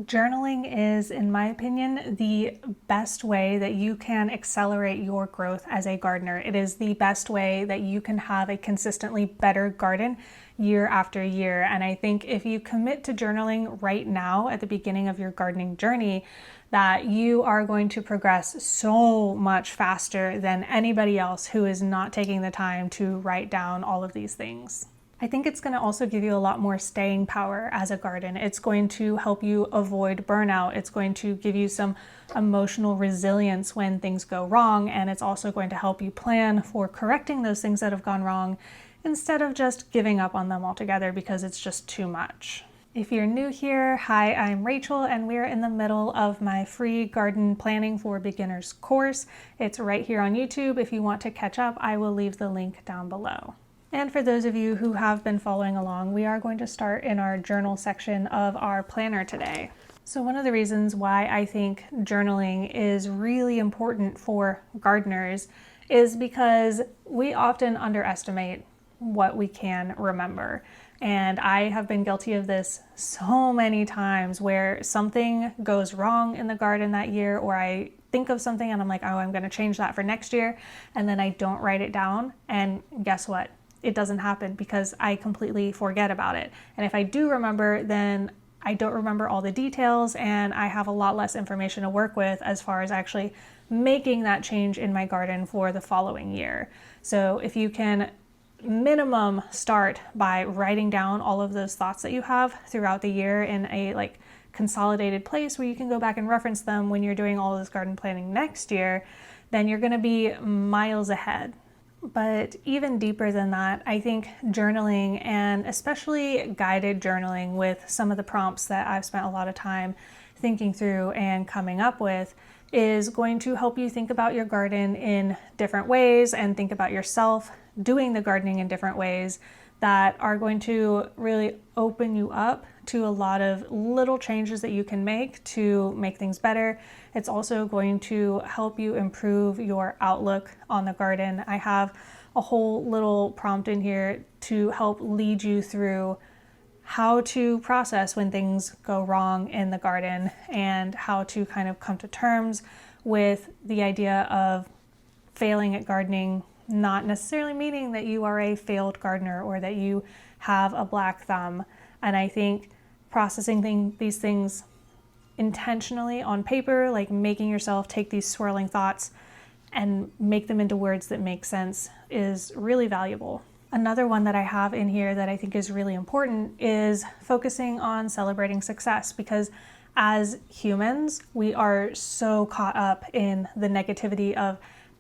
Journaling is, in my opinion, the best way that you can accelerate your growth as a gardener. It is the best way that you can have a consistently better garden year after year. And I think if you commit to journaling right now at the beginning of your gardening journey, that you are going to progress so much faster than anybody else who is not taking the time to write down all of these things. I think it's going to also give you a lot more staying power as a garden. It's going to help you avoid burnout. It's going to give you some emotional resilience when things go wrong. And it's also going to help you plan for correcting those things that have gone wrong instead of just giving up on them altogether because it's just too much. If you're new here, hi, I'm Rachel, and we're in the middle of my free garden planning for beginners course. It's right here on YouTube. If you want to catch up, I will leave the link down below. And for those of you who have been following along, we are going to start in our journal section of our planner today. So one of the reasons why I think journaling is really important for gardeners is because we often underestimate what we can remember. And I have been guilty of this so many times where something goes wrong in the garden that year, or I think of something and I'm like, oh, I'm going to change that for next year. And then I don't write it down. And guess what? It doesn't happen because I completely forget about it. And if I do remember, then I don't remember all the details and I have a lot less information to work with as far as actually making that change in my garden for the following year. So if you can minimum start by writing down all of those thoughts that you have throughout the year in a consolidated place where you can go back and reference them when you're doing all of this garden planning next year, then you're going to be miles ahead. But even deeper than that, I think journaling, and especially guided journaling with some of the prompts that I've spent a lot of time thinking through and coming up with, is going to help you think about your garden in different ways and think about yourself doing the gardening in different ways that are going to really open you up to a lot of little changes that you can make to make things better. It's also going to help you improve your outlook on the garden. I have a whole little prompt in here to help lead you through how to process when things go wrong in the garden and how to kind of come to terms with the idea of failing at gardening, not necessarily meaning that you are a failed gardener or that you have a black thumb. And I think processing these things intentionally on paper, like making yourself take these swirling thoughts and make them into words that make sense, is really valuable. Another one that I have in here that I think is really important is focusing on celebrating success, because as humans, we are so caught up in the negativity of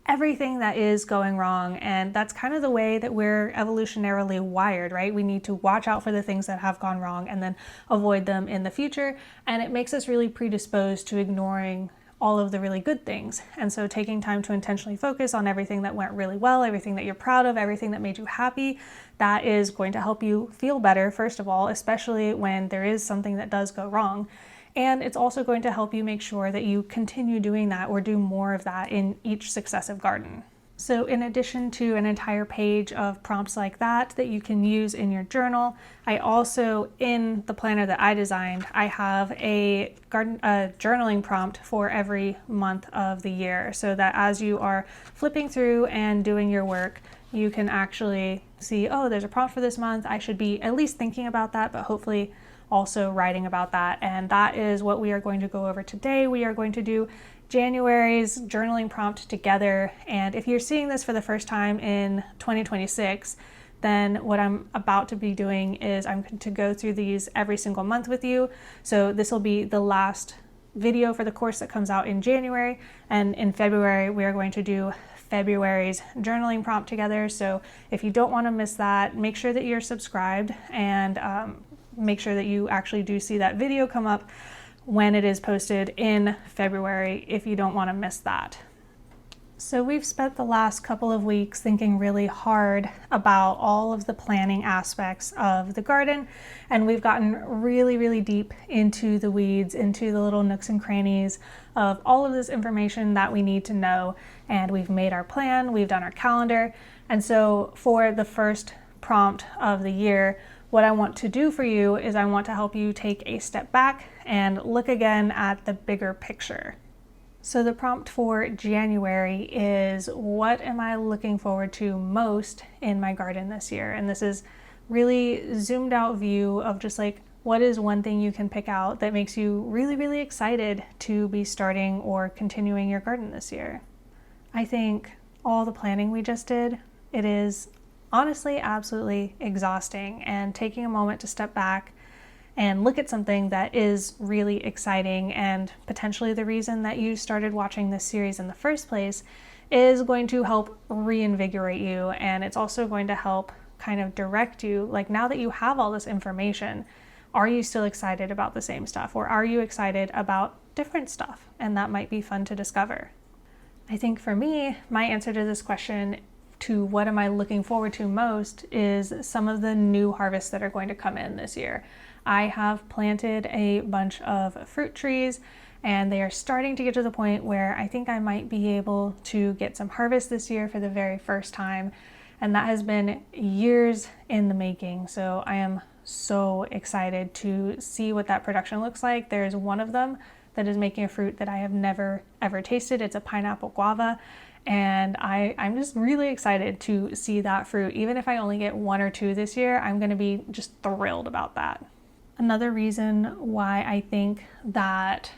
everything that is going wrong. And that's kind of the way that we're evolutionarily wired, right? We need to watch out for the things that have gone wrong and then avoid them in the future. And it makes us really predisposed to ignoring all of the really good things. And so taking time to intentionally focus on everything that went really well, everything that you're proud of, everything that made you happy, that is going to help you feel better, first of all, especially when there is something that does go wrong. And it's also going to help you make sure that you continue doing that or do more of that in each successive garden. So in addition to an entire page of prompts like that you can use in your journal, I also, in the planner that I designed, I have a journaling prompt for every month of the year, so that as you are flipping through and doing your work, you can actually see, oh, there's a prompt for this month. I should be at least thinking about that, but hopefully also writing about that. And that is what we are going to go over today. We are going to do January's journaling prompt together. And if you're seeing this for the first time in 2026, then what I'm about to be doing is I'm going to go through these every single month with you. So this will be the last video for the course that comes out in January. And in February, we are going to do February's journaling prompt together. So if you don't want to miss that, make sure that you're subscribed and make sure that you actually do see that video come up when it is posted in February if you don't want to miss that. So we've spent the last couple of weeks thinking really hard about all of the planning aspects of the garden, and we've gotten really, really deep into the weeds, into the little nooks and crannies of all of this information that we need to know. And we've made our plan, we've done our calendar. And so for the first prompt of the year, what I want to do for you is I want to help you take a step back and look again at the bigger picture. So the prompt for January is, what am I looking forward to most in my garden this year? And this is really zoomed out view of just like, what is one thing you can pick out that makes you really, really excited to be starting or continuing your garden this year? I think all the planning we just did, it is honestly absolutely exhausting, and taking a moment to step back and look at something that is really exciting and potentially the reason that you started watching this series in the first place is going to help reinvigorate you. And it's also going to help kind of direct you, like, now that you have all this information, are you still excited about the same stuff, or are you excited about different stuff? And that might be fun to discover. I think for me, my answer to this question, to what am I looking forward to most, is some of the new harvests that are going to come in this year. I have planted a bunch of fruit trees, and they are starting to get to the point where I think I might be able to get some harvest this year for the very first time. And that has been years in the making. So I am so excited to see what that production looks like. There's one of them that is making a fruit that I have never ever tasted. It's a pineapple guava. And I'm just really excited to see that fruit. Even if I only get 1 or 2 this year, I'm gonna be just thrilled about that. Another reason why I think that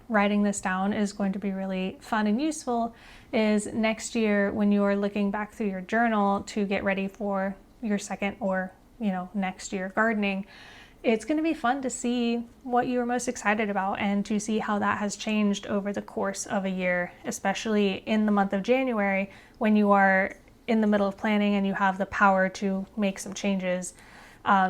writing this down is going to be really fun and useful is next year when you are looking back through your journal to get ready for your second or next year gardening, it's going to be fun to see what you were most excited about and to see how that has changed over the course of a year, especially in the month of January when you are in the middle of planning and you have the power to make some changes.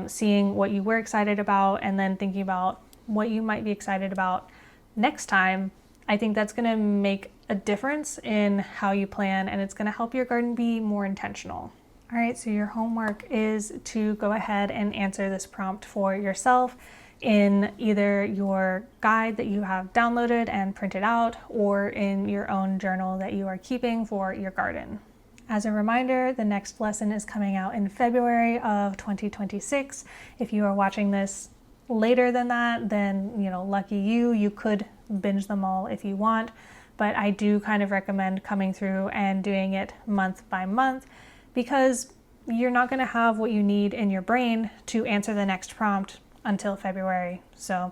Seeing what you were excited about and then thinking about what you might be excited about next time, I think that's going to make a difference in how you plan, and it's going to help your garden be more intentional. All right, so your homework is to go ahead and answer this prompt for yourself in either your guide that you have downloaded and printed out, or in your own journal that you are keeping for your garden. As a reminder, the next lesson is coming out in February of 2026. If you are watching this later than that, then lucky you. You could binge them all if you want, but I do kind of recommend coming through and doing it month by month, because you're not going to have what you need in your brain to answer the next prompt until February. So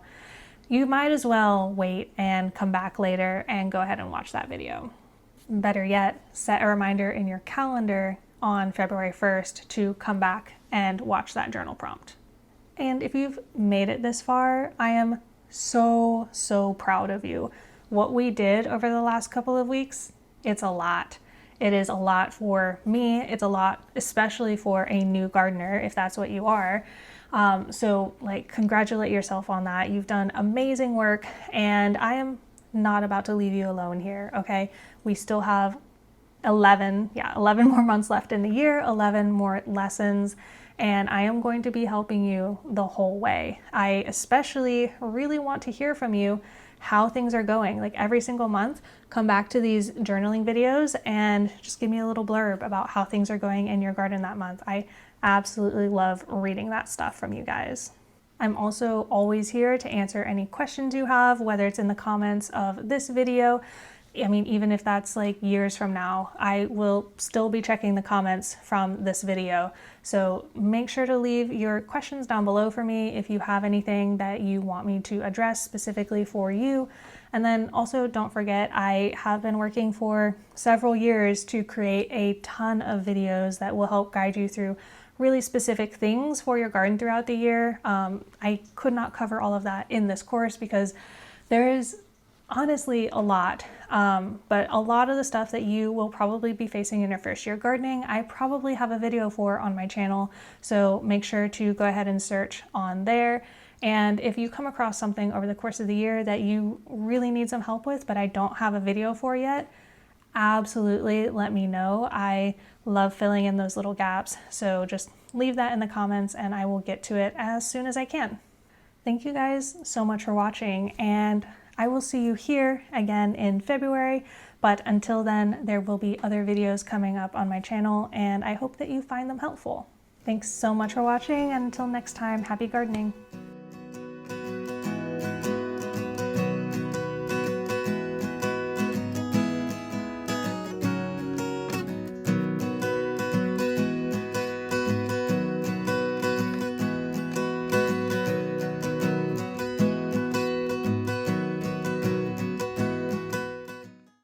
you might as well wait and come back later and go ahead and watch that video. Better yet, set a reminder in your calendar on February 1st to come back and watch that journal prompt. And if you've made it this far, I am so proud of you. What we did over the last couple of weeks, it's a lot. It is a lot for me. It's a lot, especially for a new gardener, if that's what you are. So congratulate yourself on that. You've done amazing work, and I am not about to leave you alone here, okay? We still have 11 more months left in the year, 11 more lessons, and I am going to be helping you the whole way. I especially really want to hear from you how things are going. Like every single month, come back to these journaling videos and just give me a little blurb about how things are going in your garden that month. I absolutely love reading that stuff from you guys. I'm also always here to answer any questions you have, whether it's in the comments of this video. I mean, even if that's years from now, I will still be checking the comments from this video. So make sure to leave your questions down below for me if you have anything that you want me to address specifically for you. And then also don't forget, I have been working for several years to create a ton of videos that will help guide you through really specific things for your garden throughout the year. I could not cover all of that in this course because there is honestly a lot, but a lot of the stuff that you will probably be facing in your first year gardening, I probably have a video for on my channel. So make sure to go ahead and search on there. And if you come across something over the course of the year that you really need some help with, but I don't have a video for yet, absolutely let me know. I love filling in those little gaps. So just leave that in the comments and I will get to it as soon as I can. Thank you guys so much for watching, and I will see you here again in February. But until then, there will be other videos coming up on my channel, and I hope that you find them helpful. Thanks so much for watching, and until next time, happy gardening.